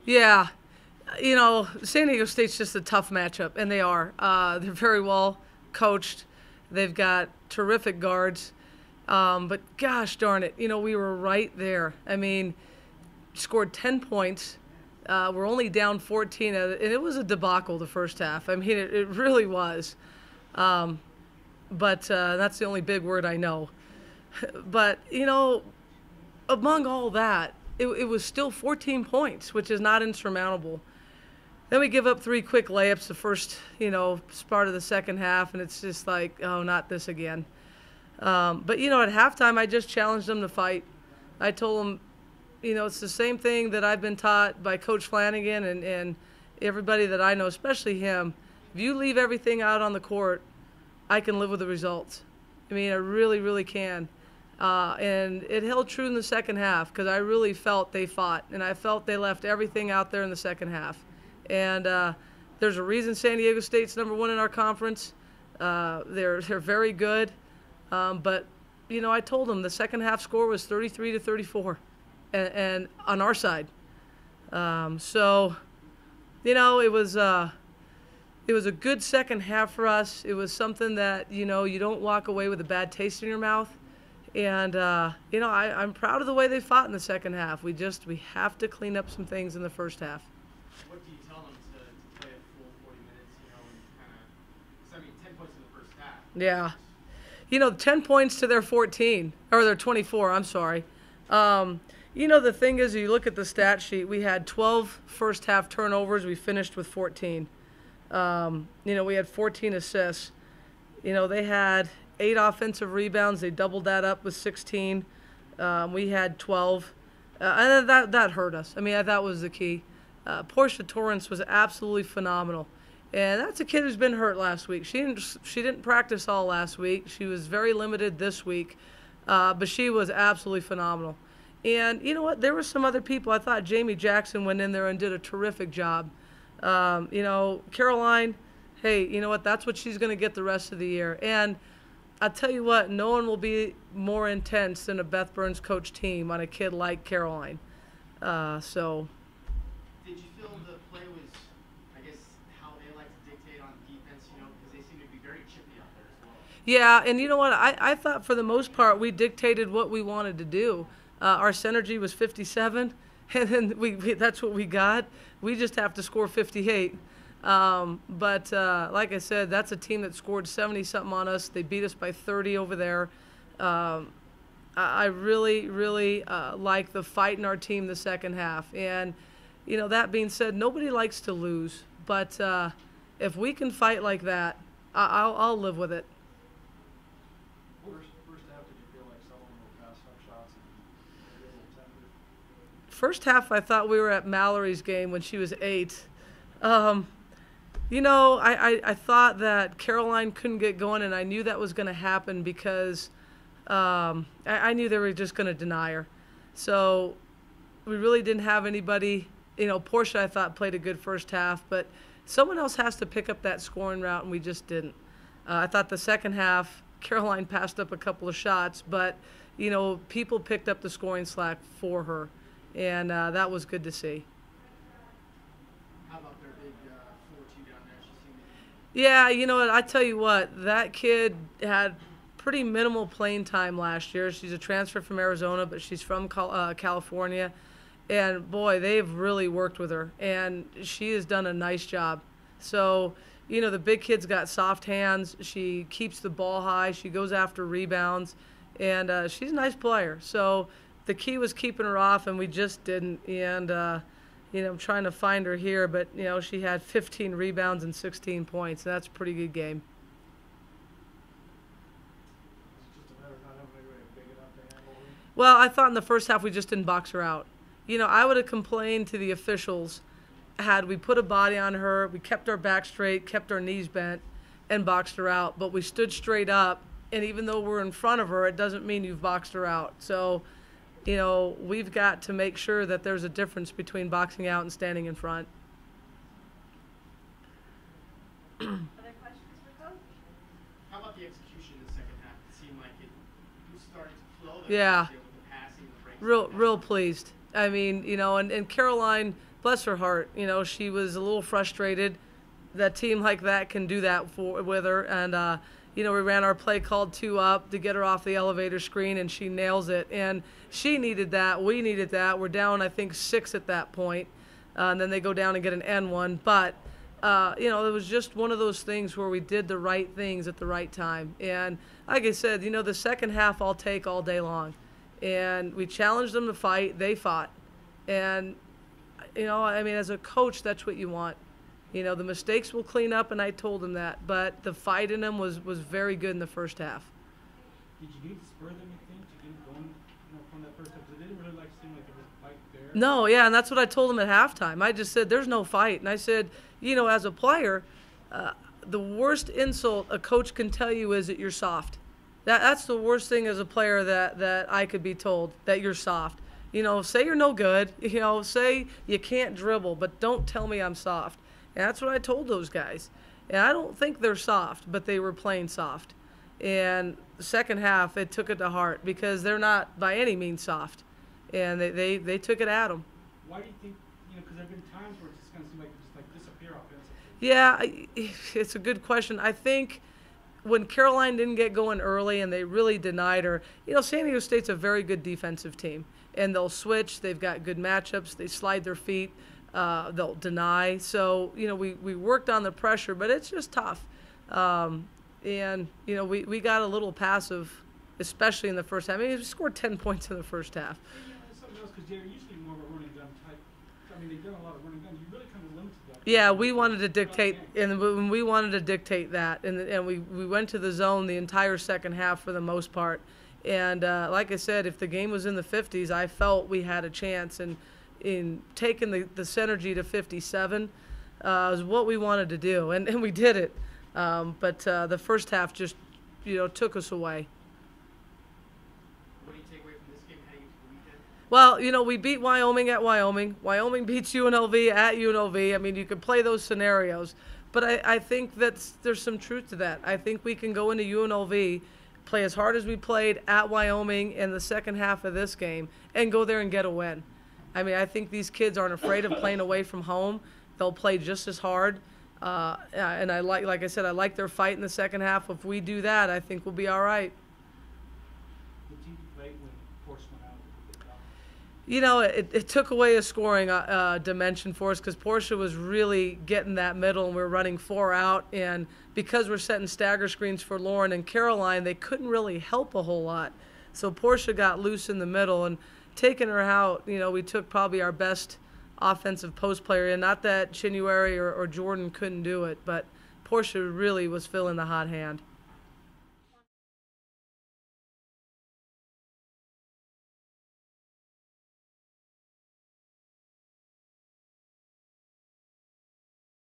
Yeah, San Diego State's just a tough matchup, and they are. They're very well coached. They've got terrific guards. But gosh darn it, we were right there. I mean, scored 10 points. We're only down 14, and it was a debacle the first half. I mean, it really was. But that's the only big word I know. But, among all that, it was still 14 points, which is not insurmountable. Then we give up 3 quick layups the first, part of the second half, and it's just like, oh, not this again. But, at halftime, I just challenged them to fight. I told them, it's the same thing that I've been taught by Coach Flanagan and everybody that I know, especially him. If you leave everything out on the court, I can live with the results. I mean, I really, really can. And it held true in the second half because I really felt they fought, and I felt they left everything out there in the second half. And there's a reason San Diego State's #1 in our conference. They're very good. But, I told them the second half score was 33-34 and on our side. So, it was a good second half for us. It was something that, you don't walk away with a bad taste in your mouth. And, I'm proud of the way they fought in the second half. We have to clean up some things in the first half. What do you tell them to play a full 40 minutes, and 10 points in the first half? Yeah. 10 points to their 14, or their 24, I'm sorry. The thing is, you look at the stat sheet, we had 12 first half turnovers. We finished with 14. We had 14 assists. They had 8 offensive rebounds. They doubled that up with 16. We had 12. And that hurt us. I mean, that was the key. Portia Torrance was absolutely phenomenal. And that's a kid who's been hurt last week. She didn't practice all last week. She was very limited this week. But she was absolutely phenomenal. And you know what? There were some other people. I thought Jamie Jackson went in there and did a terrific job. Caroline, hey, you know what? That's what she's going to get the rest of the year. And I'll tell you what, no one will be more intense than a Beth Burns coach team on a kid like Caroline. So. Did you feel the play was, I guess, how they like to dictate on defense, because they seem to be very chippy out there as well? Yeah, and you know what? I thought for the most part we dictated what we wanted to do. Our synergy was 57, and then that's what we got. We just have to score 58. But like I said, that's a team that scored 70-something on us. They beat us by 30 over there. I really, really like the fight in our team the second half. And, that being said, nobody likes to lose. But if we can fight like that, I'll live with it. First half, did you feel like someone will pass some shots and maybe a little tender? First half, I thought we were at Mallory's game when she was 8. I thought that Caroline couldn't get going, and I knew that was going to happen because I knew they were just going to deny her. So we really didn't have anybody. Portia, I thought, played a good first half, but someone else has to pick up that scoring route, and we just didn't. I thought the second half, Caroline passed up a couple of shots, but, people picked up the scoring slack for her, and that was good to see. How about their big 4-2 down there? She seemed to Yeah, what? I tell you what, that kid had pretty minimal playing time last year. She's a transfer from Arizona, but she's from California. And, boy, they've really worked with her, and she has done a nice job. So, the big kid's got soft hands. She keeps the ball high. She goes after rebounds, and she's a nice player. So the key was keeping her off, and we just didn't. And, I'm trying to find her here, but, she had 15 rebounds and 16 points. That's a pretty good game. Is it just a matter of not having anybody big enough to handle her? Well, I thought in the first half we just didn't box her out. I would have complained to the officials had we put a body on her, we kept our back straight, kept our knees bent, and boxed her out. But we stood straight up, and even though we're in front of her, it doesn't mean you've boxed her out. So, we've got to make sure that there's a difference between boxing out and standing in front. Other questions for Coach? How about the execution in the second half? It seemed like it was starting to flow. Yeah. With the passing, the breaks. Real pleased. I mean, and Caroline bless her heart, she was a little frustrated. That team like that can do that with her, and we ran our play called 2 up to get her off the elevator screen, and she nails it. And she needed that. We needed that. We're down, I think, 6 at that point. And then they go down and get an N1. But, it was just one of those things where we did the right things at the right time. And like I said, the second half I'll take all day long. And we challenged them to fight. They fought. And, as a coach, that's what you want. The mistakes will clean up, and I told them that. But the fight in them was very good in the first half. Did you need to spur them, you think, to get going from that first half? Because it didn't really seem like there was a fight there. No, yeah, and that's what I told them at halftime. I just said, there's no fight. And I said, as a player, the worst insult a coach can tell you is that you're soft. That's the worst thing as a player that I could be told, that you're soft. Say you're no good. Say you can't dribble, but don't tell me I'm soft. And that's what I told those guys. And I don't think they're soft, but they were playing soft. And the second half, it took it to heart because they're not by any means soft. And they took it at them. Why do you think, because there have been times where it just kind of seemed like disappear offensively? Yeah, it's a good question. I think when Caroline didn't get going early and they really denied her, San Diego State's a very good defensive team. And they'll switch. They've got good matchups. They slide their feet. They'll deny. So, we worked on the pressure, but it's just tough. And, we got a little passive, especially in the first half. I mean, we scored 10 points in the first half. It's something else because they're usually more of a running gun type. They've done a lot of running guns. You really kind of limited that. Yeah, we wanted to dictate, and we wanted to dictate that. And we went to the zone the entire second half for the most part. And like I said, if the game was in the 50s, I felt we had a chance. And in taking the synergy to 57 is what we wanted to do, and we did it. But the first half just, took us away. What do you take away from this game heading into the weekend? Well, we beat Wyoming at Wyoming. Wyoming beats UNLV at UNLV. I mean, you could play those scenarios. But I think there's some truth to that. I think we can go into UNLV, play as hard as we played at Wyoming in the second half of this game, and go there and get a win. I mean, I think these kids aren't afraid of playing away from home. They'll play just as hard. And like I said, I like their fight in the second half. If we do that, I think we'll be all right. The team played when Force went out. It took away a scoring dimension for us because Portia was really getting that middle, and we were running 4 out. And because we're setting stagger screens for Lauren and Caroline, they couldn't really help a whole lot. So Portia got loose in the middle, and taking her out, we took probably our best offensive post player in. Not that Chinuary or Jordan couldn't do it, but Portia really was feeling the hot hand.